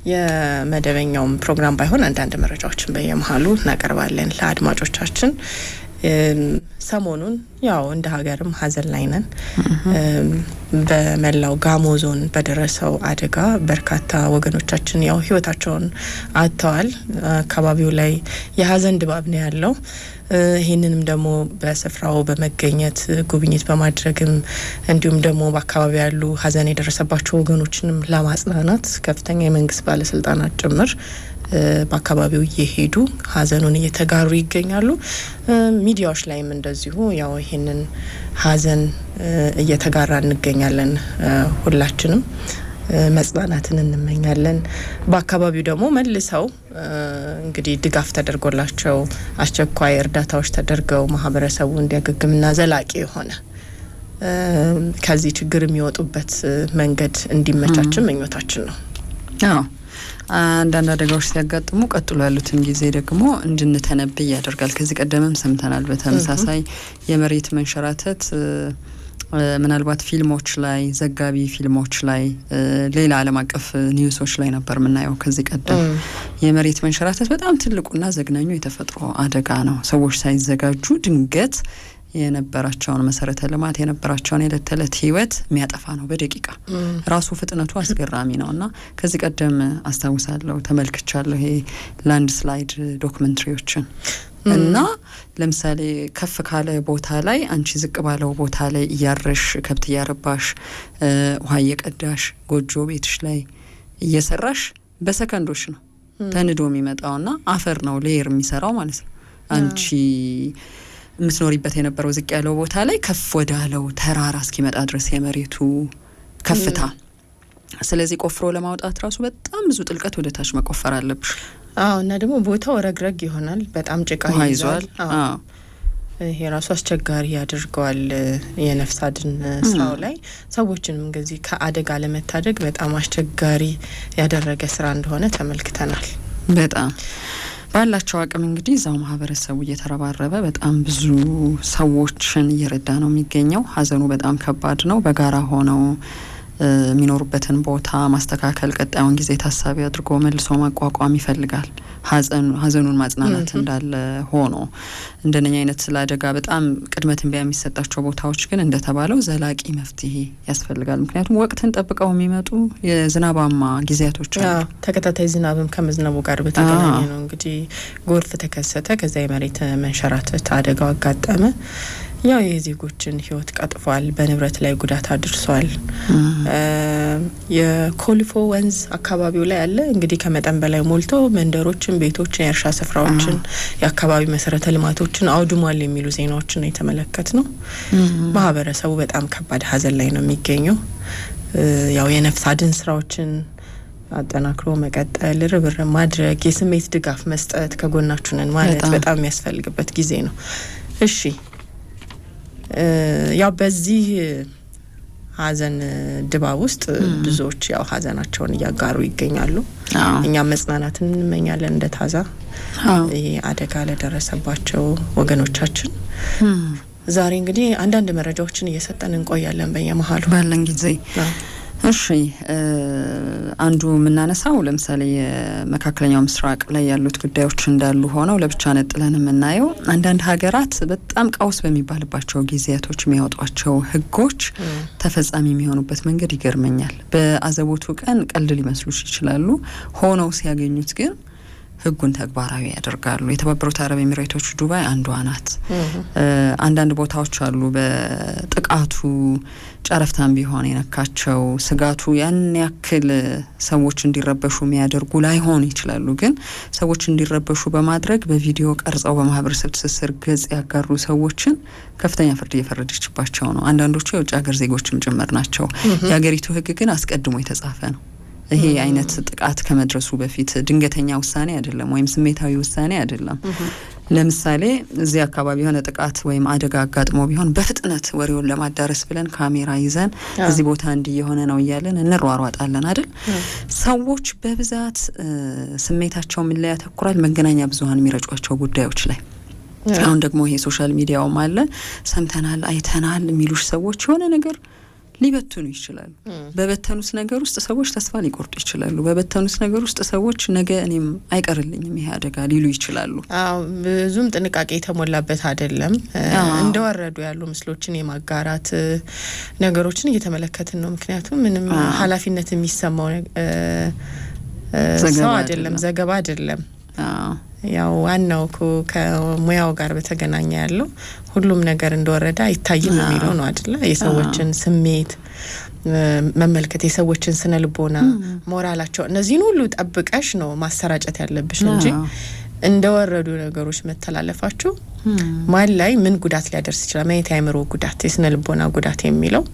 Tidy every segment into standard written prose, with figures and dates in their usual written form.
የመደበኛው ፕሮግራም ባይሆን አንዳንድ መረጃዎችን በየመሃሉ እናቀርባለን ለአድማጮቻችን። ሰሞኑን ያው እንደ ሀገርም ሀዘን ላይ ነን። በመላው ጋሞ ዞን በደረሰው አደጋ በርካታ ወገኖቻችን ያው ህይወታቸውን አጥተዋል። አካባቢው ላይ የሀዘን ድባብ ነው ያለው። ይህንንም ደግሞ በስፍራው በመገኘት ጉብኝት በማድረግም እንዲሁም ደግሞ በአካባቢው ያሉ ሀዘን የደረሰባቸው ወገኖችንም ለማጽናናት ከፍተኛ የመንግስት ባለስልጣናት ጭምር በአካባቢው እየሄዱ ሀዘኑን እየተጋሩ ይገኛሉ። ሚዲያዎች ላይም እንደዚሁ ያው ይሄንን ሀዘን እየተጋራ እንገኛለን። ሁላችንም መጽናናትን እንመኛለን። በአካባቢው ደግሞ መልሰው እንግዲህ ድጋፍ ተደርጎላቸው አስቸኳይ እርዳታዎች ተደርገው ማህበረሰቡ እንዲያገግምና ዘላቂ የሆነ ከዚህ ችግር የሚወጡበት መንገድ እንዲመቻችን ምኞታችን ነው። አዎ አንዳንድ አደጋዎች ሲያጋጥሙ ቀጥሎ ያሉትን ጊዜ ደግሞ እንድንተነብይ ያደርጋል። ከዚህ ቀደምም ሰምተናል። በተመሳሳይ የመሬት መንሸራተት ምናልባት ፊልሞች ላይ ዘጋቢ ፊልሞች ላይ ሌላ ዓለም አቀፍ ኒውሶች ላይ ነበር የምናየው። ከዚህ ቀደም የመሬት መንሸራተት በጣም ትልቁና ዘግናኙ የተፈጥሮ አደጋ ነው። ሰዎች ሳይዘጋጁ ድንገት የነበራቸውን መሰረተ ልማት የነበራቸውን የዕለት ተዕለት ህይወት የሚያጠፋ ነው በደቂቃ። ራሱ ፍጥነቱ አስገራሚ ነውና ከዚህ ቀደም አስታውሳለሁ ተመልክቻለሁ ይሄ ላንድ ስላይድ ዶክመንተሪዎችን እና ለምሳሌ ከፍ ካለ ቦታ ላይ አንቺ ዝቅ ባለው ቦታ ላይ እያረሽ ከብት እያረባሽ ውሃ እየቀዳሽ ጎጆ ቤትሽ ላይ እየሰራሽ በሰከንዶች ነው ተንዶ የሚመጣውና አፈር ነው ሌየር የሚሰራው ማለት ነው። አንቺ ምትኖሪበት የነበረው ዝቅ ያለው ቦታ ላይ ከፍ ወዳለው ተራራ እስኪመጣ ድረስ የመሬቱ ከፍታ። ስለዚህ ቆፍሮ ለማውጣት ራሱ በጣም ብዙ ጥልቀት ወደ ታች መቆፈር አለብሽ። እና ደግሞ ቦታው ረግረግ ይሆናል፣ በጣም ጭቃ ይዟል። ይሄ ራሱ አስቸጋሪ ያደርገዋል የነፍስ አድን ስራው ላይ። ሰዎችንም እንግዲህ ከአደጋ ለመታደግ በጣም አስቸጋሪ ያደረገ ስራ እንደሆነ ተመልክተናል። በጣም ባላቸው አቅም እንግዲህ እዛው ማህበረሰቡ እየተረባረበ በጣም ብዙ ሰዎችን እየረዳ ነው የሚገኘው። ሀዘኑ በጣም ከባድ ነው። በጋራ ሆነው የሚኖሩበትን ቦታ ማስተካከል፣ ቀጣዩን ጊዜ ታሳቢ አድርጎ መልሶ ማቋቋም ይፈልጋል። ሀዘኑን ማጽናናት እንዳለ ሆኖ እንደነኛ አይነት ስለ አደጋ በጣም ቅድመ ትንበያ የሚሰጣቸው ቦታዎች ግን እንደተባለው ዘላቂ መፍትሄ ያስፈልጋል። ምክንያቱም ወቅትን ጠብቀው የሚመጡ የዝናባማ ጊዜያቶች አሉ። ተከታታይ ዝናብም ከመዝነቡ ጋር በተገናኘ ነው እንግዲህ ጎርፍ ተከሰተ። ከዛ የመሬት መንሸራተት አደጋው አጋጠመ። ያው የዜጎችን ህይወት ቀጥፏል፣ በንብረት ላይ ጉዳት አድርሷል። የኮልፎ ወንዝ አካባቢው ላይ አለ እንግዲህ ከመጠን በላይ ሞልቶ መንደሮችን፣ ቤቶችን፣ የእርሻ ስፍራዎችን፣ የአካባቢ መሰረተ ልማቶችን አውድሟል የሚሉ ዜናዎችን የተመለከት ነው። ማህበረሰቡ በጣም ከባድ ሀዘን ላይ ነው የሚገኘው። ያው የነፍስ አድን ስራዎችን አጠናክሮ መቀጠል፣ ርብርብ ማድረግ፣ የስሜት ድጋፍ መስጠት፣ ከጎናችሁ ነን ማለት በጣም የሚያስፈልግበት ጊዜ ነው። እሺ ያው በዚህ ሀዘን ድባብ ውስጥ ብዙዎች ያው ሀዘናቸውን እያጋሩ ይገኛሉ። እኛም መጽናናትን እንመኛለን እንደ ታዛ ይሄ አደጋ ለደረሰባቸው ወገኖቻችን። ዛሬ እንግዲህ አንዳንድ መረጃዎችን እየሰጠን እንቆያለን በየመሃሉ ባለን ጊዜ። እሺ አንዱ የምናነሳው ለምሳሌ የመካከለኛው ምስራቅ ላይ ያሉት ጉዳዮች እንዳሉ ሆነው ለብቻ ነጥለን የምናየው አንዳንድ ሀገራት በጣም ቀውስ በሚባልባቸው ጊዜያቶች የሚያወጧቸው ህጎች ተፈጻሚ የሚሆኑበት መንገድ ይገርመኛል። በአዘቦቱ ቀን ቀልድ ሊመስሉሽ ይችላሉ፣ ሆነው ሲያገኙት ግን ህጉን ተግባራዊ ያደርጋሉ። የተባበሩት አረብ ኤሚሬቶች ዱባይ አንዷ ናት። አንዳንድ ቦታዎች አሉ በጥቃቱ ጨረፍታም ቢሆን የነካቸው ስጋቱ ያን ያክል ሰዎች እንዲረበሹ የሚያደርጉ ላይሆኑ ይችላሉ። ግን ሰዎች እንዲረበሹ በማድረግ በቪዲዮ ቀርጸው በማህበረሰብ ትስስር ገጽ ያጋሩ ሰዎችን ከፍተኛ ፍርድ እየፈረደችባቸው ነው። አንዳንዶቹ የውጭ ሀገር ዜጎችም ጭምር ናቸው። የሀገሪቱ ህግ ግን አስቀድሞ የተጻፈ ነው። ይሄ አይነት ጥቃት ከመድረሱ በፊት ድንገተኛ ውሳኔ አይደለም ወይም ስሜታዊ ውሳኔ አይደለም። ለምሳሌ እዚህ አካባቢ የሆነ ጥቃት ወይም አደጋ አጋጥሞ ቢሆን በፍጥነት ወሬውን ለማዳረስ ብለን ካሜራ ይዘን እዚህ ቦታ እንዲየሆነ ነው እያለን እንሯሯጣለን አይደል? ሰዎች በብዛት ስሜታቸው ምን ላይ ያተኩራል? መገናኛ ብዙሃን የሚረጯቸው ጉዳዮች ላይ። አሁን ደግሞ ይሄ ሶሻል ሚዲያውም አለ። ሰምተናል፣ አይተናል የሚሉሽ ሰዎች የሆነ ነገር ሊበትኑ ይችላሉ። በበተኑት ነገር ውስጥ ሰዎች ተስፋ ሊቆርጡ ይችላሉ። በበተኑት ነገር ውስጥ ሰዎች ነገ እኔም አይቀርልኝም ይሄ አደጋ ሊሉ ይችላሉ። ብዙም ጥንቃቄ የተሞላበት አይደለም። እንደወረዱ ያሉ ምስሎችን የማጋራት ነገሮችን እየተመለከትን ነው። ምክንያቱም ምንም ኃላፊነት የሚሰማው ሰው አይደለም፣ ዘገባ አይደለም። ያው ዋናው ከሙያው ጋር በተገናኘ ያለው ሁሉም ነገር እንደወረደ አይታይም የሚለው ነው አይደለ? የሰዎችን ስሜት መመልከት፣ የሰዎችን ስነ ልቦና፣ ሞራላቸው እነዚህን ሁሉ ጠብቀሽ ነው ማሰራጨት ያለብሽ እንጂ እንደወረዱ ነገሮች መተላለፋቸው ማን ላይ ምን ጉዳት ሊያደርስ ይችላል፣ ማየት ያምሮ ጉዳት፣ የስነ ልቦና ጉዳት የሚለው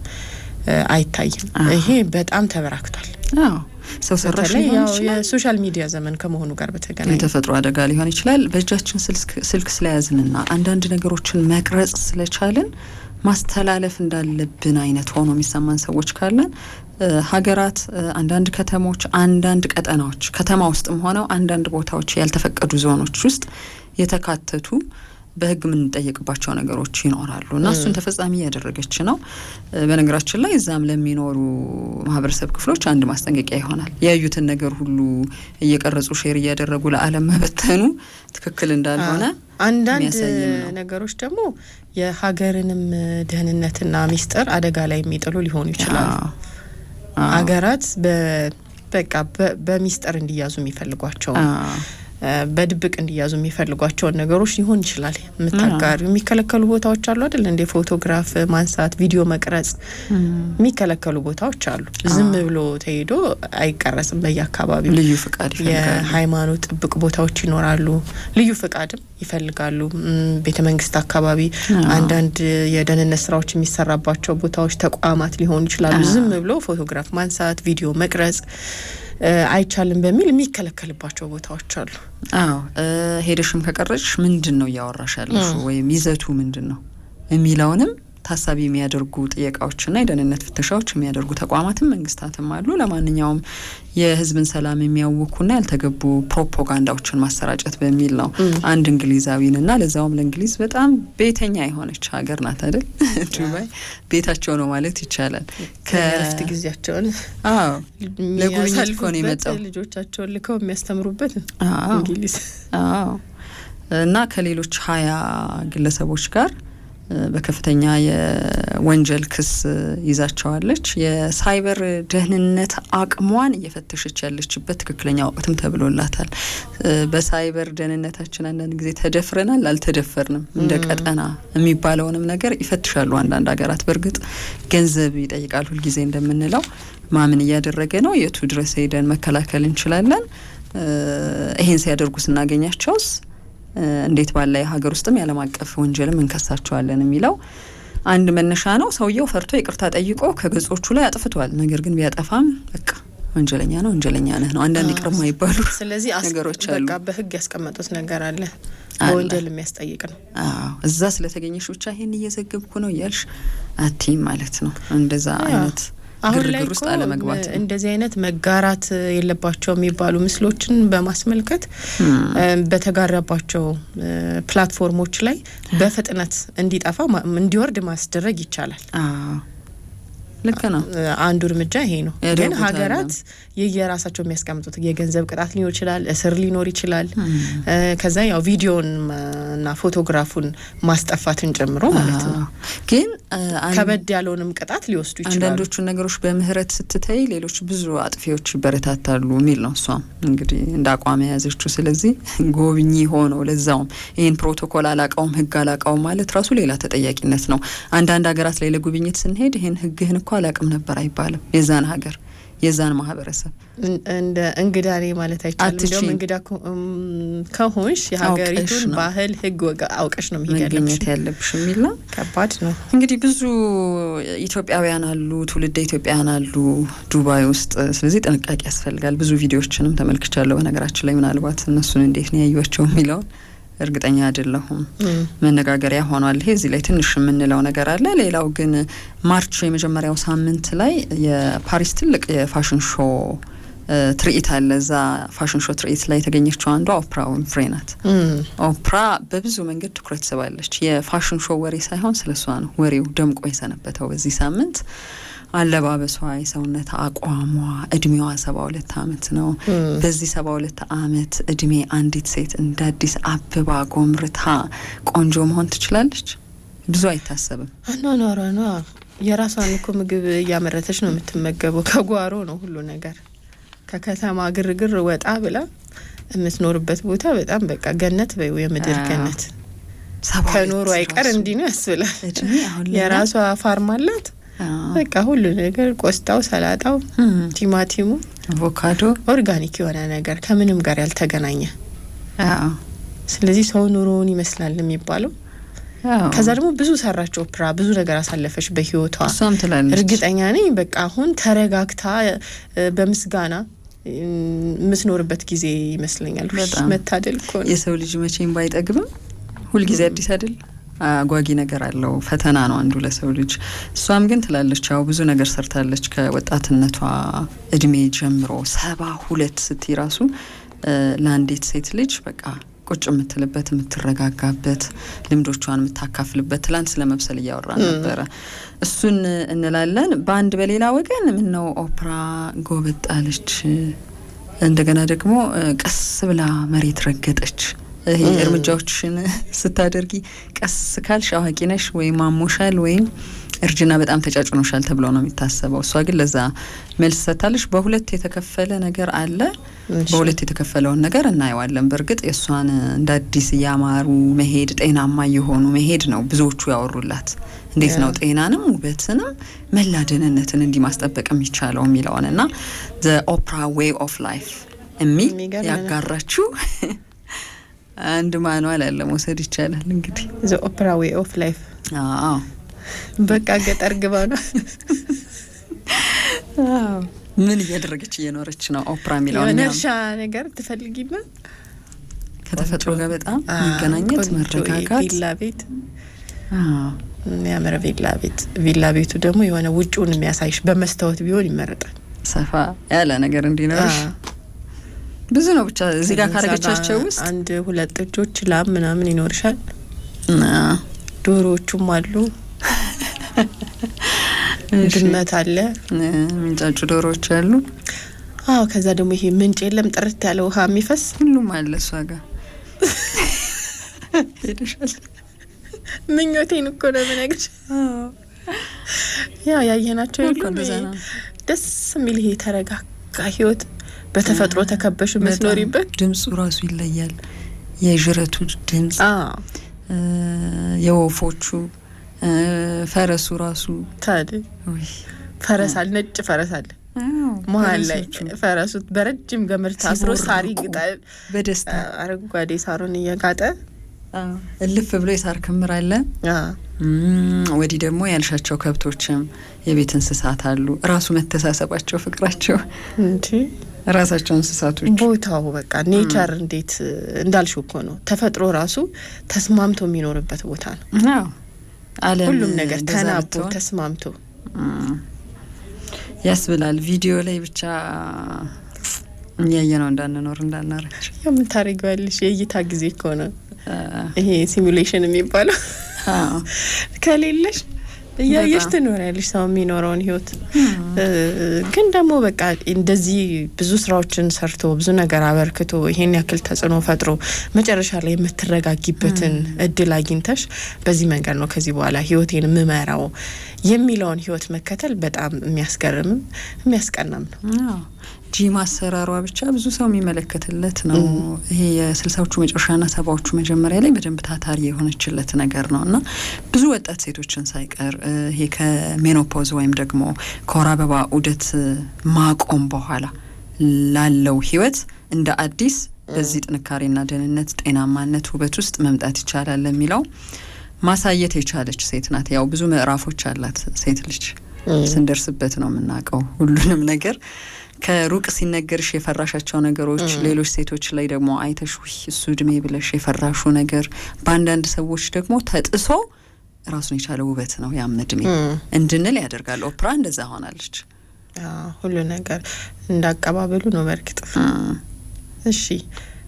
አይታይም። ይሄ በጣም ተበራክቷል። ሰው ሰራሽ ሊሆን ይችላል። የሶሻል ሚዲያ ዘመን ከመሆኑ ጋር በተገናኘ የተፈጥሮ አደጋ ሊሆን ይችላል። በእጃችን ስልክ ስለያዝንና አንዳንድ ነገሮችን መቅረጽ ስለቻልን ማስተላለፍ እንዳለብን አይነት ሆኖ የሚሰማን ሰዎች ካለን ሀገራት፣ አንዳንድ ከተሞች፣ አንዳንድ ቀጠናዎች ከተማ ውስጥም ሆነው አንዳንድ ቦታዎች ያልተፈቀዱ ዞኖች ውስጥ የተካተቱ በህግ የምንጠየቅባቸው ነገሮች ይኖራሉ እና እሱን ተፈጻሚ ያደረገች ነው። በነገራችን ላይ እዛም ለሚኖሩ ማህበረሰብ ክፍሎች አንድ ማስጠንቀቂያ ይሆናል። ያዩትን ነገር ሁሉ እየቀረጹ ሼር እያደረጉ ለዓለም መበተኑ ትክክል እንዳልሆነ አንዳንድ ነገሮች ደግሞ የሀገርንም ደህንነትና ሚስጥር አደጋ ላይ የሚጥሉ ሊሆኑ ይችላሉ። ሀገራት በቃ በሚስጥር እንዲያዙ የሚፈልጓቸው በድብቅ እንዲያዙ የሚፈልጓቸውን ነገሮች ሊሆን ይችላል የምታጋሩ። የሚከለከሉ ቦታዎች አሉ አይደል? እንደ ፎቶግራፍ ማንሳት፣ ቪዲዮ መቅረጽ የሚከለከሉ ቦታዎች አሉ። ዝም ብሎ ተሄዶ አይቀረጽም። በየአካባቢው ልዩ ፍቃድ ይፈልጋሉ። የሃይማኖት ጥብቅ ቦታዎች ይኖራሉ፣ ልዩ ፍቃድም ይፈልጋሉ። ቤተ መንግስት አካባቢ አንዳንድ የደህንነት ስራዎች የሚሰራባቸው ቦታዎች፣ ተቋማት ሊሆኑ ይችላሉ። ዝም ብሎ ፎቶግራፍ ማንሳት፣ ቪዲዮ መቅረጽ አይቻልም በሚል የሚከለከልባቸው ቦታዎች አሉ። ሄደሽም ከቀረጽሽ ምንድነው እያወራሽ ያለሽ ወይም ይዘቱ ምንድነው የሚለውንም ታሳቢ የሚያደርጉ ጥያቄዎችና የደህንነት ፍተሻዎች የሚያደርጉ ተቋማትም መንግስታትም አሉ። ለማንኛውም የህዝብን ሰላም የሚያውኩና ያልተገቡ ፕሮፓጋንዳዎችን ማሰራጨት በሚል ነው አንድ እንግሊዛዊንና ለዛውም ለእንግሊዝ በጣም ቤተኛ የሆነች ሀገር ናት አይደል? ዱባይ ቤታቸው ነው ማለት ይቻላል። ከረፍት ጊዜያቸውን ለጉብኝት እኮ ነው የመጣው። ልጆቻቸውን ልከው የሚያስተምሩበት እንግሊዝ እና ከሌሎች 20 ግለሰቦች ጋር በከፍተኛ የወንጀል ክስ ይዛቸዋለች። የሳይበር ደህንነት አቅሟን እየፈተሸች ያለችበት ትክክለኛ ወቅትም ተብሎላታል። በሳይበር ደህንነታችን አንዳንድ ጊዜ ተደፍረናል፣ አልተደፈርንም እንደ ቀጠና የሚባለውንም ነገር ይፈትሻሉ አንዳንድ ሀገራት። በእርግጥ ገንዘብ ይጠይቃል ሁልጊዜ እንደምንለው። ማምን እያደረገ ነው፣ የቱ ድረስ ሄደን መከላከል እንችላለን፣ ይሄን ሲያደርጉ ስናገኛቸውስ እንዴት ባለ ሀገር ውስጥም ያለም አቀፍ ወንጀልም እንከሳቸዋለን የሚለው አንድ መነሻ ነው። ሰውየው ፈርቶ ይቅርታ ጠይቆ ከገጾቹ ላይ አጥፍቷል። ነገር ግን ቢያጠፋም በቃ ወንጀለኛ ነው፣ ወንጀለኛ ነው። አንዳንድ ይቅርማ ይባሉ ነገሮች አሉ። በቃ በህግ ያስቀመጡት ነገር አለ፣ በወንጀል የሚያስጠይቅ ነው። እዛ ስለተገኘሽ ብቻ ይሄን እየዘገብኩ ነው እያልሽ አቲም ማለት ነው። እንደዛ አይነት ግርግር ውስጥ አለመግባት። እንደዚህ አይነት መጋራት የለባቸው የሚባሉ ምስሎችን በማስመልከት በተጋራባቸው ፕላትፎርሞች ላይ በፍጥነት እንዲጠፋ እንዲወርድ ማስደረግ ይቻላል። ልክ ነው። አንዱ እርምጃ ይሄ ነው። ግን ሀገራት የየራሳቸው የሚያስቀምጡት የገንዘብ ቅጣት ሊኖር ይችላል፣ እስር ሊኖር ይችላል። ከዛ ያው ቪዲዮን እና ፎቶግራፉን ማስጠፋትን ጨምሮ ማለት ነው። ግን ከበድ ያለውንም ቅጣት ሊወስዱ ይችላሉ። አንዳንዶቹ ነገሮች በምህረት ስትታይ ሌሎች ብዙ አጥፊዎች ይበረታታሉ የሚል ነው እሷም እንግዲህ እንደ አቋም የያዘችው። ስለዚህ ጎብኚ ሆነው ለዛውም ይህን ፕሮቶኮል አላቃውም ህግ አላቃውም ማለት ራሱ ሌላ ተጠያቂነት ነው። አንዳንድ ሀገራት ላይ ለጉብኝት ስንሄድ ይህን ህግህን እኮ አላቅም ነበር አይባልም። የዛን ሀገር የዛን ማህበረሰብ እንደ እንግዳ ነኝ ማለት አይቻልም። እንደውም እንግዳ ከሆንሽ የሀገሪቱን ባህል ህግ ወጋ አውቀሽ ነው መገኘት ያለብሽ የሚል ነው። ከባድ ነው። እንግዲህ ብዙ ኢትዮጵያውያን አሉ፣ ትውልደ ኢትዮጵያውያን አሉ ዱባይ ውስጥ። ስለዚህ ጥንቃቄ ያስፈልጋል። ብዙ ቪዲዮዎችንም ተመልክቻለሁ። በነገራችን ላይ ምናልባት እነሱን እንዴት ነው ያዩዋቸው የሚለውን እርግጠኛ አይደለሁም። መነጋገሪያ ሆኗል። ይሄ እዚህ ላይ ትንሽ የምንለው ነገር አለ። ሌላው ግን ማርች የመጀመሪያው ሳምንት ላይ የፓሪስ ትልቅ የፋሽን ሾው ትርኢት አለ። እዛ ፋሽን ሾው ትርኢት ላይ የተገኘችው አንዷ ኦፕራ ዊንፍሬ ናት። ኦፕራ በብዙ መንገድ ትኩረት ስባለች። የፋሽን ሾው ወሬ ሳይሆን ስለሷ ነው ወሬው ደምቆ የሰነበተው በዚህ ሳምንት። አለባበሷ፣ የሰውነት አቋሟ፣ እድሜዋ 72 ዓመት ነው። በዚህ 72 ዓመት እድሜ አንዲት ሴት እንደ አዲስ አበባ ጎምርታ ቆንጆ መሆን ትችላለች? ብዙ አይታሰብም። አኗኗሯ ነው። የራሷን እኮ ምግብ እያመረተች ነው የምትመገበው። ከጓሮ ነው ሁሉ ነገር። ከከተማ ግርግር ወጣ ብላ የምትኖርበት ቦታ በጣም በቃ ገነት በይው፣ የምድር ገነት። ከኖሩ አይቀር እንዲህ ነው ያስብላል። የራሷ ፋርም አላት። በቃ ሁሉ ነገር ቆስጣው፣ ሰላጣው፣ ቲማቲሙ፣ አቮካዶ ኦርጋኒክ የሆነ ነገር ከምንም ጋር ያልተገናኘ። ስለዚህ ሰው ኑሮውን ይመስላል የሚባለው። ከዛ ደግሞ ብዙ ሰራች ኦፕራ፣ ብዙ ነገር አሳለፈች በህይወቷ። እሷም ትላለች እርግጠኛ ነኝ በቃ አሁን ተረጋግታ በምስጋና የምትኖርበት ጊዜ ይመስለኛል። መታደል እኮ ነው። የሰው ልጅ መቼም ባይጠግብም ሁልጊዜ አዲስ አይደል? አጓጊ ነገር አለው። ፈተና ነው አንዱ ለሰው ልጅ። እሷም ግን ትላለች ያው ብዙ ነገር ሰርታለች ከወጣትነቷ እድሜ ጀምሮ 72 ስትይ ራሱ ለአንዲት ሴት ልጅ በቃ ቁጭ የምትልበት የምትረጋጋበት ልምዶቿን የምታካፍልበት። ትላንት ስለመብሰል እያወራን ነበረ። እሱን እንላለን። በአንድ በሌላ ወገን ምነው ኦፕራ ጎበጣለች፣ እንደገና ደግሞ ቀስ ብላ መሬት ረገጠች። ይሄ እርምጃዎችን ስታደርጊ ቀስ ካልሽ አዋቂ ነሽ ወይም አሞሻል ወይም እርጅና በጣም ተጫጭኖሻል ተብሎ ነው የሚታሰበው። እሷ ግን ለዛ መልስ ሰጥታለች። በሁለት የተከፈለ ነገር አለ። በሁለት የተከፈለውን ነገር እናየዋለን። በእርግጥ የእሷን እንደ አዲስ እያማሩ መሄድ፣ ጤናማ የሆኑ መሄድ ነው ብዙዎቹ ያወሩላት። እንዴት ነው ጤናንም ውበትንም መላደንነትን እንዲህ ማስጠበቅ የሚቻለው የሚለውን እና ዘ ኦፕራ ዌይ ኦፍ ላይፍ የሚል ያጋራችሁ አንድ ማኑዋል አለ፣ መውሰድ ይቻላል። እንግዲህ ዘ ኦፕራ ዌይ ኦፍ ላይፍ በቃ ገጠር ግባ ነው። ምን እያደረገች እየኖረች ነው ኦፕራ የሚለው እርሻ ነገር ትፈልጊና ከተፈጥሮ ጋር በጣም መገናኘት፣ መረጋጋት፣ ቪላ ቤት የሚያምር ቪላ ቤቱ ደግሞ የሆነ ውጭውን የሚያሳይሽ በመስታወት ቢሆን ይመረጣል። ሰፋ ያለ ነገር እንዲኖርሽ ብዙ ነው ብቻ እዚህ ጋር ካረገቻቸው ውስጥ 1-2 ጥጆች ላም ምናምን ይኖርሻል። ዶሮዎቹም አሉ፣ ድመት አለ፣ ምንጫጩ ዶሮዎች አሉ። ከዛ ደግሞ ይሄ ምንጭ የለም ጥርት ያለ ውሃ የሚፈስ ሁሉም አለ እሷ ጋር። ሄደሻል? ምኞቴን እኮ ነው የምነግርሽ። ያየናቸው ሁሉ ደስ የሚል ይሄ ተረጋጋ ህይወት በተፈጥሮ ተከበሽ መስኖሪበት። ድምጹ ራሱ ይለያል። የጅረቱ ድምጽ፣ የወፎቹ፣ ፈረሱ ራሱ ታዲያ ፈረስ አለ፣ ነጭ ፈረስ አለ መሀል ላይ ፈረሱ በረጅም ገመድ ታስሮ ሳር ይግጣል በደስታ አረንጓዴ ሳሩን እየጋጠ እልፍ ብሎ የሳር ክምር አለ። ወዲህ ደግሞ ያልሻቸው ከብቶችም የቤት እንስሳት አሉ። ራሱ መተሳሰባቸው፣ ፍቅራቸው እንጂ ራሳቸው እንስሳቶች ቦታው በቃ ኔቸር እንዴት እንዳልሽው እኮ ነው። ተፈጥሮ ራሱ ተስማምቶ የሚኖርበት ቦታ ነው። ሁሉም ነገር ተናቦ ተስማምቶ ያስብላል። ቪዲዮ ላይ ብቻ እያየ ነው እንዳንኖር እንዳናረች ምን ታደርጊዋለሽ? የእይታ ጊዜ እኮ ነው ይሄ ሲሙሌሽን የሚባለው። ከሌለሽ እያየሽ ትኖሪያለሽ ሰው የሚኖረውን ህይወት። ግን ደግሞ በቃ እንደዚህ ብዙ ስራዎችን ሰርቶ ብዙ ነገር አበርክቶ ይሄን ያክል ተጽዕኖ ፈጥሮ መጨረሻ ላይ የምትረጋጊበትን እድል አግኝተሽ በዚህ መንገድ ነው ከዚህ በኋላ ህይወቴን የምመራው የሚለውን ህይወት መከተል በጣም የሚያስገርምም የሚያስቀናም ነው። ጂም አሰራሯ ብቻ ብዙ ሰው የሚመለከትለት ነው። ይሄ የ60ዎቹ መጨረሻና 70ዎቹ መጀመሪያ ላይ በደንብ ታታሪ የሆነችለት ነገር ነው እና ብዙ ወጣት ሴቶችን ሳይቀር ይሄ ከሜኖፖዝ ወይም ደግሞ ከወር አበባ ዑደት ማቆም በኋላ ላለው ህይወት እንደ አዲስ በዚህ ጥንካሬና ደህንነት፣ ጤናማነት፣ ውበት ውስጥ መምጣት ይቻላል የሚለው ማሳየት የቻለች ሴት ናት። ያው ብዙ ምዕራፎች አላት ሴት ልጅ፣ ስንደርስበት ነው የምናውቀው ሁሉንም ነገር። ከሩቅ ሲነገርሽ የፈራሻቸው ነገሮች ሌሎች ሴቶች ላይ ደግሞ አይተሽ እሱ እድሜ ብለሽ የፈራሹ ነገር በአንዳንድ ሰዎች ደግሞ ተጥሶ ራሱን የቻለ ውበት ነው ያም እድሜ እንድንል ያደርጋል። ኦፕራ እንደዛ ሆናለች። ሁሉ ነገር እንዳቀባበሉ ነው በርግጥ። እሺ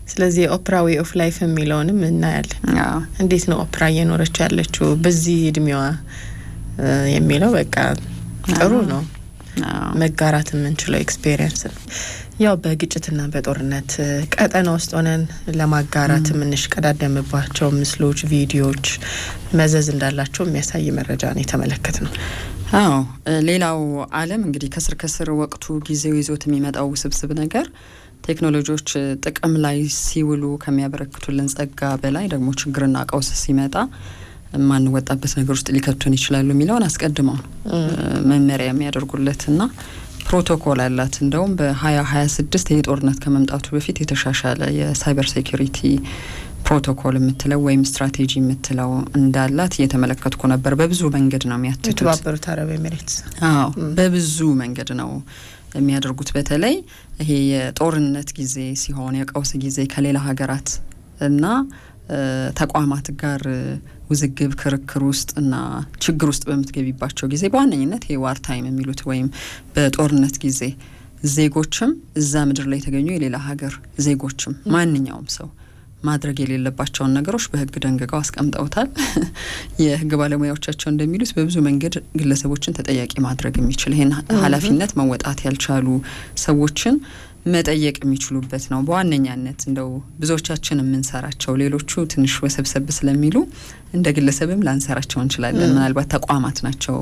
ስለዚህ ኦፕራ ዌይ ኦፍ ላይፍ የሚለውንም እናያለን። እንዴት ነው ኦፕራ እየኖረች ያለችው በዚህ እድሜዋ የሚለው በቃ ጥሩ ነው። መጋራት የምንችለው ኤክስፒሪየንስ ነው። ያው በግጭትና በጦርነት ቀጠና ውስጥ ሆነን ለማጋራት የምንሽቀዳደምባቸው ምስሎች፣ ቪዲዮዎች መዘዝ እንዳላቸው የሚያሳይ መረጃ ነው የተመለከትነው። አዎ ሌላው ዓለም እንግዲህ ከስር ወቅቱ ጊዜው ይዞት የሚመጣው ውስብስብ ነገር ቴክኖሎጂዎች ጥቅም ላይ ሲውሉ ከሚያበረክቱልን ጸጋ በላይ ደግሞ ችግርና ቀውስ ሲመጣ ማንወጣበት ነገር ውስጥ ሊከቱን ይችላሉ የሚለውን አስቀድመው መመሪያ የሚያደርጉለትና ፕሮቶኮል አላት። እንደውም በ2026 ይሄ ጦርነት ከመምጣቱ በፊት የተሻሻለ የሳይበር ሴኩሪቲ ፕሮቶኮል የምትለው ወይም ስትራቴጂ የምትለው እንዳላት እየተመለከትኩ ነበር። በብዙ መንገድ ነው የሚያትቱት። የተባበሩት አረብ ኤሚሬትስ በብዙ መንገድ ነው የሚያደርጉት። በተለይ ይሄ የጦርነት ጊዜ ሲሆን የቀውስ ጊዜ ከሌላ ሀገራት እና ተቋማት ጋር ውዝግብ ክርክር ውስጥ እና ችግር ውስጥ በምትገቢባቸው ጊዜ በዋነኝነት ይሄ ዋር ታይም የሚሉት ወይም በጦርነት ጊዜ ዜጎችም እዛ ምድር ላይ የተገኙ የሌላ ሀገር ዜጎችም ማንኛውም ሰው ማድረግ የሌለባቸውን ነገሮች በህግ ደንግገው አስቀምጠውታል። የህግ ባለሙያዎቻቸው እንደሚሉት በብዙ መንገድ ግለሰቦችን ተጠያቂ ማድረግ የሚችል ይሄን ኃላፊነት መወጣት ያልቻሉ ሰዎችን መጠየቅ የሚችሉበት ነው። በዋነኛነት እንደው ብዙዎቻችን የምንሰራቸው ሌሎቹ ትንሽ ወሰብሰብ ስለሚሉ እንደ ግለሰብም ላንሰራቸው እንችላለን። ምናልባት ተቋማት ናቸው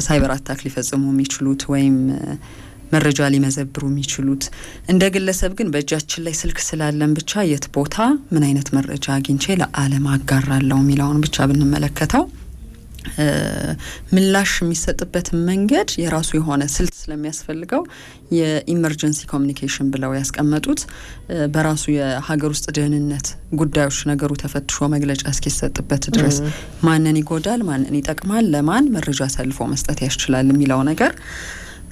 ሳይበር አታክ ሊፈጽሙ የሚችሉት ወይም መረጃ ሊመዘብሩ የሚችሉት። እንደ ግለሰብ ግን በእጃችን ላይ ስልክ ስላለን ብቻ የት ቦታ ምን አይነት መረጃ አግኝቼ ለዓለም አጋራለሁ የሚለውን ብቻ ብንመለከተው ምላሽ የሚሰጥበት መንገድ የራሱ የሆነ ስልት ስለሚያስፈልገው የኢመርጀንሲ ኮሚኒኬሽን ብለው ያስቀመጡት በራሱ የሀገር ውስጥ ደህንነት ጉዳዮች ነገሩ ተፈትሾ መግለጫ እስኪሰጥበት ድረስ ማንን ይጎዳል፣ ማንን ይጠቅማል፣ ለማን መረጃ አሳልፎ መስጠት ያስችላል የሚለው ነገር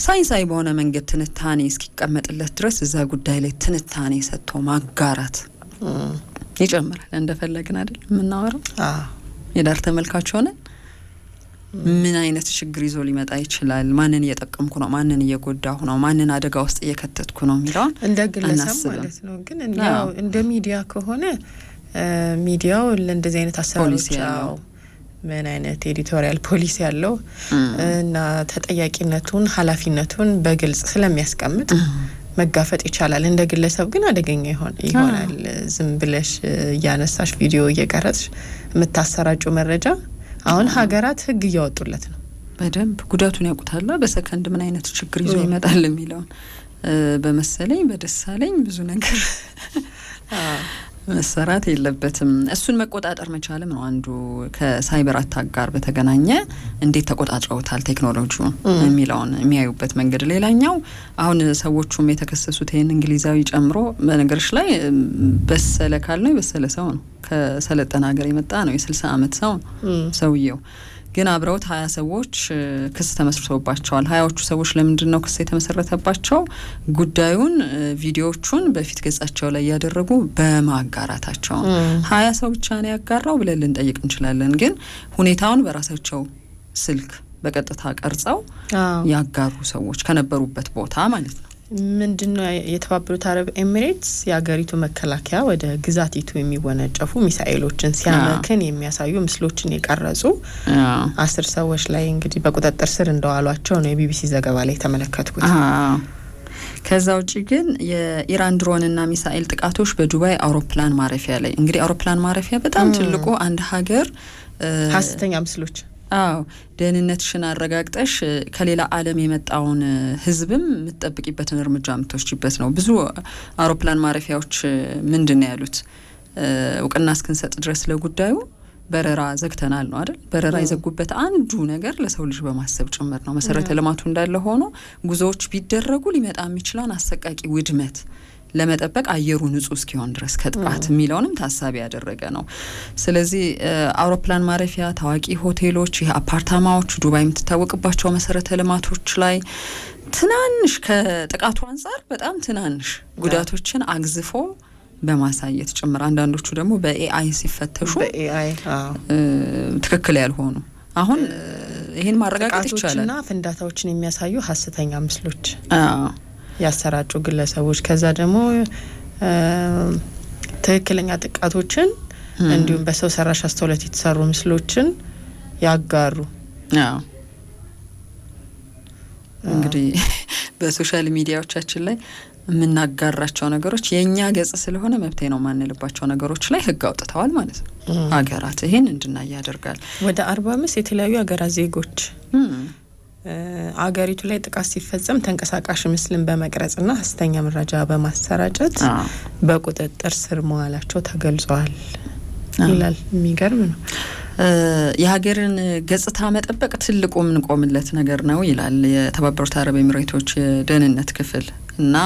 ሳይንሳዊ በሆነ መንገድ ትንታኔ እስኪቀመጥለት ድረስ እዛ ጉዳይ ላይ ትንታኔ ሰጥቶ ማጋራት ይጨምራል። እንደፈለግን አይደል የምናወራው። የዳር ተመልካች ሆነ ምን አይነት ችግር ይዞ ሊመጣ ይችላል፣ ማንን እየጠቀምኩ ነው፣ ማንን እየጎዳሁ ነው፣ ማንን አደጋ ውስጥ እየከተትኩ ነው የሚለው እንደ ግለሰብ ማለት ነው። ግን እንደ ሚዲያ ከሆነ ሚዲያው ለእንደዚህ አይነት አሰራሮች ምን አይነት ኤዲቶሪያል ፖሊሲ ያለው እና ተጠያቂነቱን ኃላፊነቱን በግልጽ ስለሚያስቀምጥ መጋፈጥ ይቻላል። እንደ ግለሰብ ግን አደገኛ ይሆናል። ዝም ብለሽ እያነሳሽ ቪዲዮ እየቀረጽሽ የምታሰራጩ መረጃ አሁን ሀገራት ህግ እያወጡለት ነው። በደንብ ጉዳቱን ያውቁታል። በሰከንድ ምን አይነት ችግር ይዞ ይመጣል የሚለውን በመሰለኝ በደሳለኝ ብዙ ነገር መሰራት የለበትም። እሱን መቆጣጠር መቻልም ነው አንዱ ከሳይበር አታክ ጋር በተገናኘ እንዴት ተቆጣጥረውታል ቴክኖሎጂውን የሚለውን የሚያዩበት መንገድ። ሌላኛው አሁን ሰዎቹም የተከሰሱት ይሄን እንግሊዛዊ ጨምሮ በነገርሽ ላይ በሰለ ካልነው የበሰለ ሰው ነው፣ ከሰለጠነ ሀገር የመጣ ነው፣ የ60 አመት ሰው ነው ሰውየው። ግን አብረውት 20 ሰዎች ክስ ተመስርቶባቸዋል። 20ዎቹ ሰዎች ለምንድን ነው ክስ የተመሰረተባቸው? ጉዳዩን ቪዲዮዎቹን በፊት ገጻቸው ላይ ያደረጉ በማጋራታቸው። 20 ሰው ብቻ ነው ያጋራው ብለን ልንጠይቅ እንችላለን። ግን ሁኔታውን በራሳቸው ስልክ በቀጥታ ቀርጸው ያጋሩ ሰዎች ከነበሩበት ቦታ ማለት ነው። ምንድነው የተባበሩት አረብ ኤሚሬትስ የሀገሪቱ መከላከያ ወደ ግዛቲቱ የሚወነጨፉ ሚሳኤሎችን ሲያመክን የሚያሳዩ ምስሎችን የቀረጹ 10 ሰዎች ላይ እንግዲህ በቁጥጥር ስር እንደዋሏቸው ነው የቢቢሲ ዘገባ ላይ ተመለከትኩት። ከዛ ውጪ ግን የኢራን ድሮንና ሚሳኤል ጥቃቶች በዱባይ አውሮፕላን ማረፊያ ላይ እንግዲህ አውሮፕላን ማረፊያ በጣም ትልቁ አንድ ሀገር ሀሰተኛ ምስሎች ደህንነትሽን አረጋግጠሽ ከሌላ ዓለም የመጣውን ህዝብም የምትጠብቂበትን እርምጃ የምትወስጂበት ነው። ብዙ አውሮፕላን ማረፊያዎች ምንድነው ያሉት? እውቅና እስክንሰጥ ድረስ ለጉዳዩ በረራ ዘግተናል ነው አይደል? በረራ የዘጉበት አንዱ ነገር ለሰው ልጅ በማሰብ ጭምር ነው። መሰረተ ልማቱ እንዳለ ሆኖ ጉዞዎች ቢደረጉ ሊመጣ የሚችለውን አሰቃቂ ውድመት ለመጠበቅ አየሩ ንጹህ እስኪሆን ድረስ ከጥቃት የሚለውንም ታሳቢ ያደረገ ነው። ስለዚህ አውሮፕላን ማረፊያ፣ ታዋቂ ሆቴሎች፣ ይሄ አፓርታማዎች፣ ዱባይ የምትታወቅባቸው መሰረተ ልማቶች ላይ ትናንሽ ከጥቃቱ አንጻር በጣም ትናንሽ ጉዳቶችን አግዝፎ በማሳየት ጭምር አንዳንዶቹ ደግሞ በኤአይ ሲፈተሹ ትክክል ያልሆኑ አሁን ይሄን ማረጋገጥ ይቻላል እና ፍንዳታዎችን የሚያሳዩ ሀሰተኛ ምስሎች ያሰራጩ ግለሰቦች ከዛ ደግሞ ትክክለኛ ጥቃቶችን እንዲሁም በሰው ሰራሽ አስተውሎት የተሰሩ ምስሎችን ያጋሩ እንግዲህ በሶሻል ሚዲያዎቻችን ላይ የምናጋራቸው ነገሮች የኛ ገጽ ስለሆነ መብቴ ነው ማንልባቸው ነገሮች ላይ ህግ አውጥተዋል ማለት ነው ሀገራት። ይሄን እንድናይ ያደርጋል። ወደ 45 የተለያዩ ሀገራት ዜጎች አገሪቱ ላይ ጥቃት ሲፈጸም ተንቀሳቃሽ ምስልን በመቅረጽና ሐሰተኛ መረጃ በማሰራጨት በቁጥጥር ስር መዋላቸው ተገልጿል ይላል። የሚገርም ነው። የሀገርን ገጽታ መጠበቅ ትልቁ የምንቆምለት ነገር ነው ይላል የተባበሩት አረብ ኤሚሬቶች የደህንነት ክፍል እና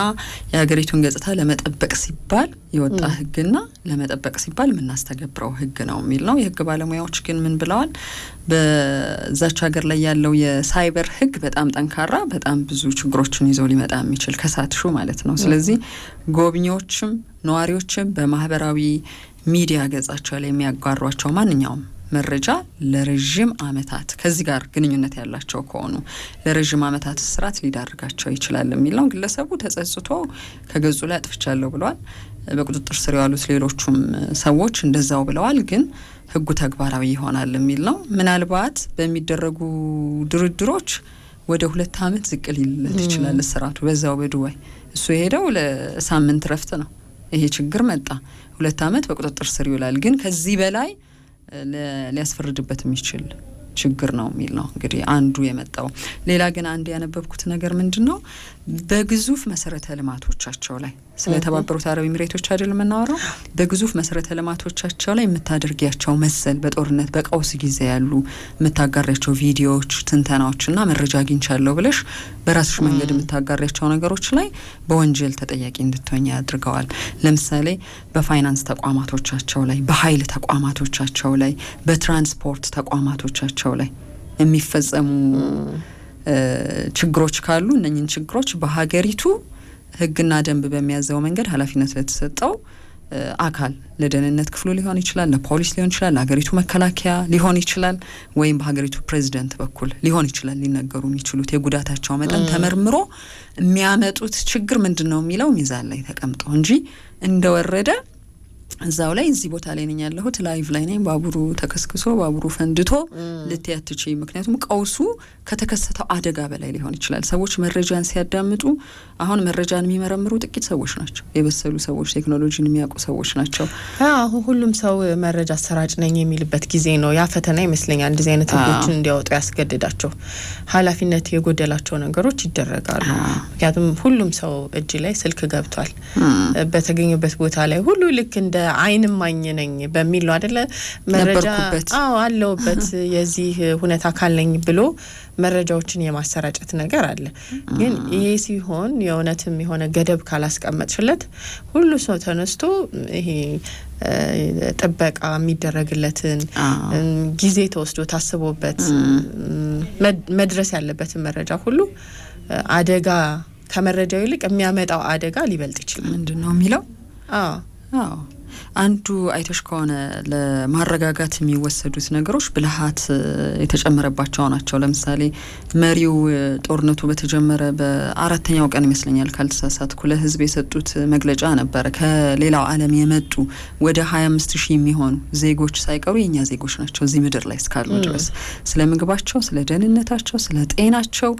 የሀገሪቱን ገጽታ ለመጠበቅ ሲባል የወጣ ህግና ለመጠበቅ ሲባል የምናስተገብረው ህግ ነው የሚል ነው። የህግ ባለሙያዎች ግን ምን ብለዋል? በዛች ሀገር ላይ ያለው የሳይበር ህግ በጣም ጠንካራ፣ በጣም ብዙ ችግሮችን ይዞ ሊመጣ የሚችል ከሳትሹ ማለት ነው። ስለዚህ ጎብኚዎችም ነዋሪዎችም በማህበራዊ ሚዲያ ገጻቸው ላይ የሚያጋሯቸው ማንኛውም መረጃ ለረጅም አመታት ከዚህ ጋር ግንኙነት ያላቸው ከሆኑ ለረጅም አመታት እስራት ሊዳርጋቸው ይችላል የሚል ነው። ግለሰቡ ተጸጽቶ ከገጹ ላይ አጥፍቻለሁ ብለዋል። በቁጥጥር ስር ያሉት ሌሎቹም ሰዎች እንደዛው ብለዋል። ግን ህጉ ተግባራዊ ይሆናል የሚል ነው። ምናልባት በሚደረጉ ድርድሮች ወደ 2 አመት ዝቅ ሊልለት ይችላል እስራቱ በዛው በዱባይ። እሱ የሄደው ለሳምንት ረፍት ነው። ይሄ ችግር መጣ 2 አመት በቁጥጥር ስር ይውላል። ግን ከዚህ በላይ ሊያስፈርድበት የሚችል ችግር ነው የሚል ነው እንግዲህ አንዱ የመጣው። ሌላ ግን አንድ ያነበብኩት ነገር ምንድነው በግዙፍ መሰረተ ልማቶቻቸው ላይ ስለ ተባበሩት አረብ ኤሚሬቶች አይደል የምናወራው፣ በግዙፍ መሰረተ ልማቶቻቸው ላይ የምታደርጊያቸው መሰል በጦርነት በቀውስ ጊዜ ያሉ የምታጋሪያቸው ቪዲዮዎች፣ ትንተናዎችና መረጃ አግኝቻለሁ ብለሽ በራስሽ መንገድ የምታጋሪያቸው ነገሮች ላይ በወንጀል ተጠያቂ እንድትሆኝ ያድርገዋል። ለምሳሌ በፋይናንስ ተቋማቶቻቸው ላይ፣ በኃይል ተቋማቶቻቸው ላይ፣ በትራንስፖርት ተቋማቶቻቸው ላይ የሚፈጸሙ ችግሮች ካሉ እነኝን ችግሮች በሀገሪቱ ህግና ደንብ በሚያዘው መንገድ ኃላፊነት ለተሰጠው አካል ለደህንነት ክፍሉ ሊሆን ይችላል፣ ለፖሊስ ሊሆን ይችላል፣ ለሀገሪቱ መከላከያ ሊሆን ይችላል፣ ወይም በሀገሪቱ ፕሬዚደንት በኩል ሊሆን ይችላል ሊነገሩ የሚችሉት የጉዳታቸው መጠን ተመርምሮ የሚያመጡት ችግር ምንድነው የሚለው ሚዛን ላይ ተቀምጦ እንጂ እንደወረደ እዛው ላይ እዚህ ቦታ ላይ ነኝ ያለሁት ላይቭ ላይ ነኝ ባቡሩ ተከስክሶ ባቡሩ ፈንድቶ ልትያትቺ። ምክንያቱም ቀውሱ ከተከሰተው አደጋ በላይ ሊሆን ይችላል። ሰዎች መረጃን ሲያዳምጡ አሁን መረጃን የሚመረምሩ ጥቂት ሰዎች ናቸው፣ የበሰሉ ሰዎች፣ ቴክኖሎጂን የሚያውቁ ሰዎች ናቸው። አሁን ሁሉም ሰው መረጃ አሰራጭ ነኝ የሚልበት ጊዜ ነው። ያ ፈተና ይመስለኛል እንደዚህ አይነት ህጎችን እንዲያወጡ ያስገድዳቸው። ኃላፊነት የጎደላቸው ነገሮች ይደረጋሉ። ምክንያቱም ሁሉም ሰው እጅ ላይ ስልክ ገብቷል። በተገኘበት ቦታ ላይ ሁሉ ልክ እንደ አይንም ማኝ ነኝ በሚል ነው አይደለ መረጃ አለውበት የዚህ ሁኔታ አካል ነኝ ብሎ መረጃዎችን የማሰራጨት ነገር አለ። ግን ይሄ ሲሆን የእውነትም የሆነ ገደብ ካላስቀመጥሽለት ሁሉ ሰው ተነስቶ ይሄ ጥበቃ የሚደረግለትን ጊዜ ተወስዶ ታስቦበት መድረስ ያለበትን መረጃ ሁሉ አደጋ ከመረጃው ይልቅ የሚያመጣው አደጋ ሊበልጥ ይችላል። ምንድነው የሚለው? አንዱ አይተሽ ከሆነ ለማረጋጋት የሚወሰዱት ነገሮች ብልሃት የተጨመረባቸው ናቸው። ለምሳሌ መሪው ጦርነቱ በተጀመረ በ4ኛው ቀን ይመስለኛል ካልተሳሳትኩ ለህዝብ የሰጡት መግለጫ ነበረ። ከሌላው ዓለም የመጡ ወደ 25,000 የሚሆኑ ዜጎች ሳይቀሩ የኛ ዜጎች ናቸው እዚህ ምድር ላይ እስካሉ ድረስ ስለ ምግባቸው፣ ስለ ደህንነታቸው፣ ስለ ጤናቸው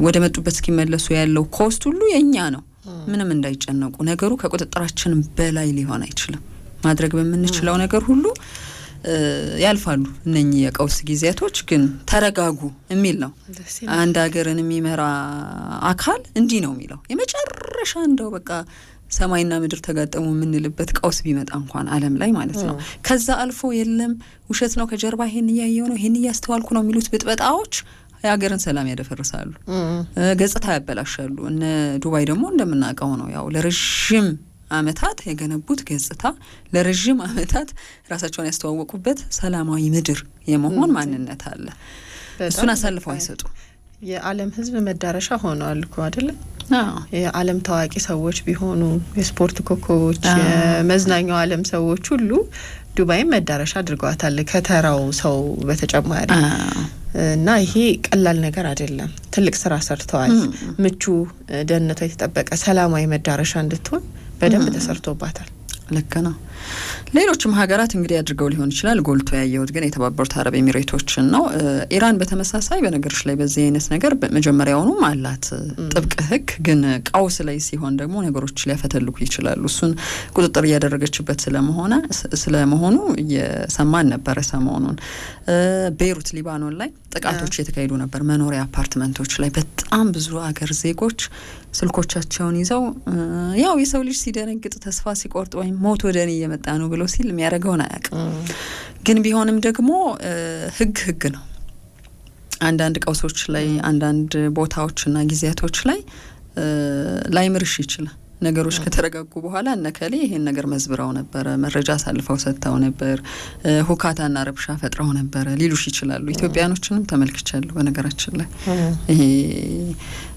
ወደ መጡበት እስኪመለሱ ያለው ኮስት ሁሉ የኛ ነው። ምንም እንዳይጨነቁ፣ ነገሩ ከቁጥጥራችን በላይ ሊሆን አይችልም። ማድረግ በምንችለው ነገር ሁሉ ያልፋሉ እነኚህ የቀውስ ጊዜያቶች። ግን ተረጋጉ የሚል ነው። አንድ ሀገርን የሚመራ አካል እንዲህ ነው የሚለው። የመጨረሻ እንደው በቃ ሰማይና ምድር ተጋጠሙ የምንልበት ቀውስ ቢመጣ እንኳን ዓለም ላይ ማለት ነው። ከዛ አልፎ የለም ውሸት ነው ከጀርባ ይሄን እያየው ነው ይሄን እያስተዋልኩ ነው የሚሉት ብጥበጣዎች የሀገርን ሰላም ያደፈርሳሉ፣ ገጽታ ያበላሻሉ። እነ ዱባይ ደግሞ እንደምናውቀው ነው ያው ለረጅም አመታት የገነቡት ገጽታ፣ ለረጅም አመታት ራሳቸውን ያስተዋወቁበት ሰላማዊ ምድር የመሆን ማንነት አለ። እሱን አሳልፈው አይሰጡ። የዓለም ህዝብ መዳረሻ ሆነዋል እኮ አይደለም? የዓለም ታዋቂ ሰዎች ቢሆኑ የስፖርት ኮከቦች፣ የመዝናኛው ዓለም ሰዎች ሁሉ ዱባይን መዳረሻ አድርገዋታል ከተራው ሰው በተጨማሪ። እና ይሄ ቀላል ነገር አይደለም። ትልቅ ስራ ሰርተዋል። ምቹ ደህንነቷ የተጠበቀ ሰላማዊ መዳረሻ እንድትሆን በደንብ ተሰርቶባታል። ልክ ነው። ሌሎችም ሀገራት እንግዲህ አድርገው ሊሆን ይችላል። ጎልቶ ያየሁት ግን የተባበሩት አረብ ኤሚሬቶችን ነው። ኢራን በተመሳሳይ በነገሮች ላይ በዚህ አይነት ነገር መጀመሪያውኑም አላት ጥብቅ ሕግ፣ ግን ቀውስ ላይ ሲሆን ደግሞ ነገሮች ሊያፈተልኩ ይችላሉ። እሱን ቁጥጥር እያደረገችበት ስለመሆኑ እየሰማን ነበረ ሰሞኑን። ቤይሩት ሊባኖን ላይ ጥቃቶች የተካሄዱ ነበር። መኖሪያ አፓርትመንቶች ላይ በጣም ብዙ አገር ዜጎች ስልኮቻቸውን ይዘው ያው የሰው ልጅ ሲደነግጥ ተስፋ ሲቆርጥ ወይም ሞት ወደ እኔ እየመጣ ነው ብሎ ሲል የሚያደርገውን አያውቅም። ግን ቢሆንም ደግሞ ህግ ነው። አንዳንድ ቀውሶች ላይ አንዳንድ ቦታዎችና ጊዜያቶች ላይ ላይምርሽ ይችላል። ነገሮች ከተረጋጉ በኋላ እነከሌ ይሄን ነገር መዝብረው ነበረ፣ መረጃ አሳልፈው ሰጥተው ነበር፣ ሁካታና ረብሻ ፈጥረው ነበረ ሊሉሽ ይችላሉ። ኢትዮጵያኖችንም ተመልክቻለሁ። በነገራችን ላይ ይሄ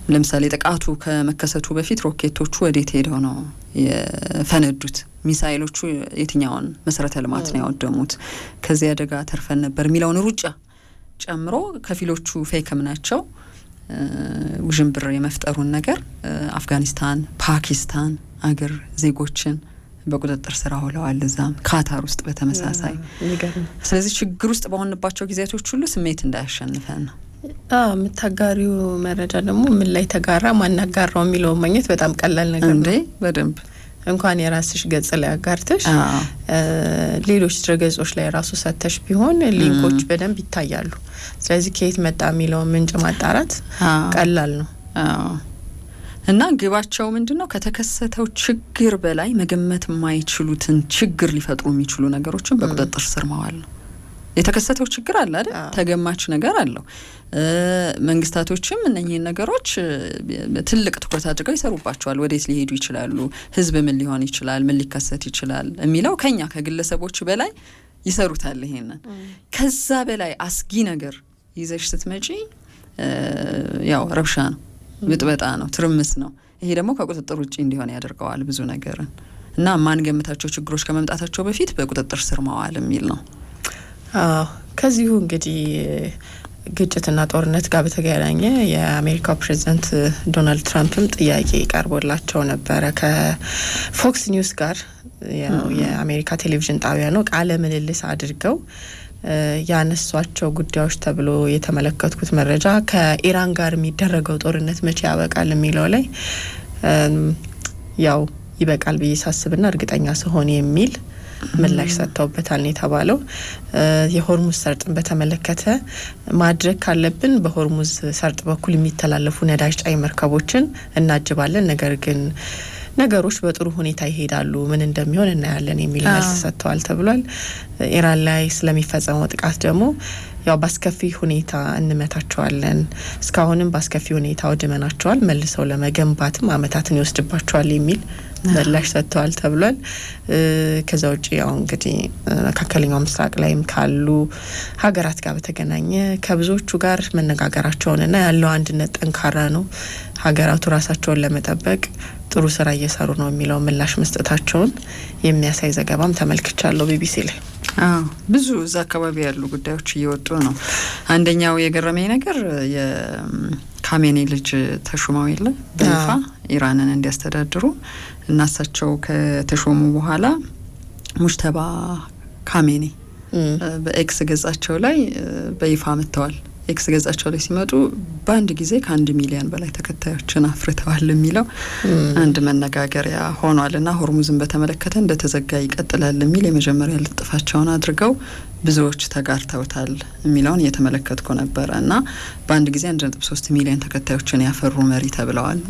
ለምሳሌ ጥቃቱ ከመከሰቱ በፊት ሮኬቶቹ ወዴት ሄደው ነው የፈነዱት? ሚሳይሎቹ የትኛውን መሰረተ ልማት ነው ያወደሙት? ከዚህ አደጋ ተርፈን ነበር የሚለውን ሩጫ ጨምሮ ከፊሎቹ ፌክም ናቸው። ውዥንብር የመፍጠሩን ነገር አፍጋኒስታን፣ ፓኪስታን አገር ዜጎችን በቁጥጥር ስር አውለዋል። እዛም ካታር ውስጥ በተመሳሳይ። ስለዚህ ችግር ውስጥ በሆንባቸው ጊዜያቶች ሁሉ ስሜት እንዳያሸንፈን ነው። የምታጋሪው መረጃ ደግሞ ምን ላይ ተጋራ ማናጋራው የሚለው ማግኘት በጣም ቀላል ነገር ነው። በደንብ እንኳን የራስሽ ገጽ ላይ አጋርተሽ ሌሎች ድረገጾች ላይ ራሱ ሰተሽ ቢሆን ሊንኮች በደንብ ይታያሉ። ስለዚህ ከየት መጣ የሚለው ምንጭ ማጣራት ቀላል ነው። እና ግባቸው ምንድነው? ከተከሰተው ችግር በላይ መገመት የማይችሉትን ችግር ሊፈጥሩ የሚችሉ ነገሮችን በቁጥጥር ስር ማዋል ነው። የተከሰተው ችግር አለ አይደል? ተገማች ነገር አለው። መንግስታቶችም እነኚህን ነገሮች ትልቅ ትኩረት አድርገው ይሰሩባቸዋል። ወዴት ሊሄዱ ይችላሉ? ህዝብ ምን ሊሆን ይችላል? ምን ሊከሰት ይችላል? የሚለው ከኛ ከግለሰቦች በላይ ይሰሩታል። ይሄንን ከዛ በላይ አስጊ ነገር ይዘሽ ስትመጪ ያው ረብሻ ነው፣ ብጥበጣ ነው፣ ትርምስ ነው። ይሄ ደግሞ ከቁጥጥር ውጪ እንዲሆን ያደርገዋል ብዙ ነገርን እና ማንገምታቸው ችግሮች ከመምጣታቸው በፊት በቁጥጥር ስር ማዋል የሚል ነው። ከዚሁ እንግዲህ ግጭትና ጦርነት ጋር በተገናኘ የአሜሪካው ፕሬዚዳንት ዶናልድ ትራምፕም ጥያቄ ቀርቦላቸው ነበረ። ከፎክስ ኒውስ ጋር የአሜሪካ ቴሌቪዥን ጣቢያ ነው ቃለ ምልልስ አድርገው ያነሷቸው ጉዳዮች ተብሎ የተመለከትኩት መረጃ ከኢራን ጋር የሚደረገው ጦርነት መቼ ያበቃል የሚለው ላይ ያው ይበቃል ብዬ ሳስብና እርግጠኛ ስሆን የሚል ምላሽ ሰጥተውበታል የተባለው። የሆርሙዝ ሰርጥን በተመለከተ ማድረግ ካለብን በሆርሙዝ ሰርጥ በኩል የሚተላለፉ ነዳጅ ጫኝ መርከቦችን እናጅባለን፣ ነገር ግን ነገሮች በጥሩ ሁኔታ ይሄዳሉ፣ ምን እንደሚሆን እናያለን የሚል መልስ ሰጥተዋል ተብሏል። ኢራን ላይ ስለሚፈጸመው ጥቃት ደግሞ ያው ባስከፊ ሁኔታ እንመታቸዋለን፣ እስካሁንም ባስከፊ ሁኔታ ወድመናቸዋል፣ መልሰው ለመገንባትም አመታትን ይወስድባቸዋል የሚል ምላሽ ሰጥተዋል ተብሏል። ከዛ ውጪ ያው እንግዲህ መካከለኛው ምስራቅ ላይም ካሉ ሀገራት ጋር በተገናኘ ከብዙዎቹ ጋር መነጋገራቸውንና ያለው አንድነት ጠንካራ ነው፣ ሀገራቱ ራሳቸውን ለመጠበቅ ጥሩ ስራ እየሰሩ ነው የሚለው ምላሽ መስጠታቸውን የሚያሳይ ዘገባም ተመልክቻለሁ ቢቢሲ ላይ። ብዙ እዛ አካባቢ ያሉ ጉዳዮች እየወጡ ነው። አንደኛው የገረመኝ ነገር የካሜኒ ልጅ ተሾመው የለ በይፋ ኢራንን እንዲያስተዳድሩ እና እሳቸው ከተሾሙ በኋላ ሙጅተባ ካሜኒ በኤክስ ገጻቸው ላይ በይፋ መጥተዋል። ኤክስ ገጻቸው ላይ ሲመጡ በአንድ ጊዜ ከ1 ሚሊዮን በላይ ተከታዮችን አፍርተዋል የሚለው አንድ መነጋገሪያ ሆኗል። እና ሆርሙዝን በተመለከተ እንደተዘጋ ይቀጥላል የሚል የመጀመሪያ ልጥፋቸውን አድርገው ብዙዎች ተጋርተውታል የሚለውን እየተመለከትኩ ነበረ። እና በአንድ ጊዜ 1.3 ሚሊዮን ተከታዮችን ያፈሩ መሪ ተብለዋል።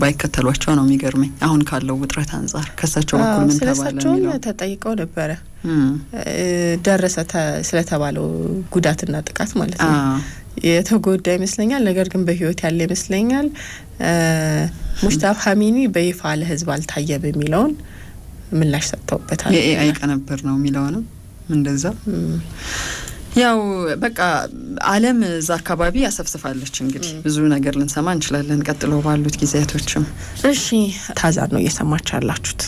ባይከተሏቸው ነው የሚገርመኝ አሁን ካለው ውጥረት አንጻር። ከሳቸው በኩል ምን ተባለ የሚለው ተጠይቀው ነበረ ደረሰ ስለተባለው ጉዳትና ጥቃት ማለት ነው። የተጎዳ ይመስለኛል፣ ነገር ግን በህይወት ያለ ይመስለኛል። ሙጅተባ ካሜኒ በይፋ ለህዝብ አልታየም የሚለውን ምላሽ ሰጥተውበታል። የኤአይ ቀነበር ነው የሚለውንም እንደዛ ያው በቃ ዓለም እዛ አካባቢ ያሰፍስፋለች። እንግዲህ ብዙ ነገር ልንሰማ እንችላለን ቀጥሎ ባሉት ጊዜያቶችም። እሺ ታዛር ነው እየሰማች ያላችሁት።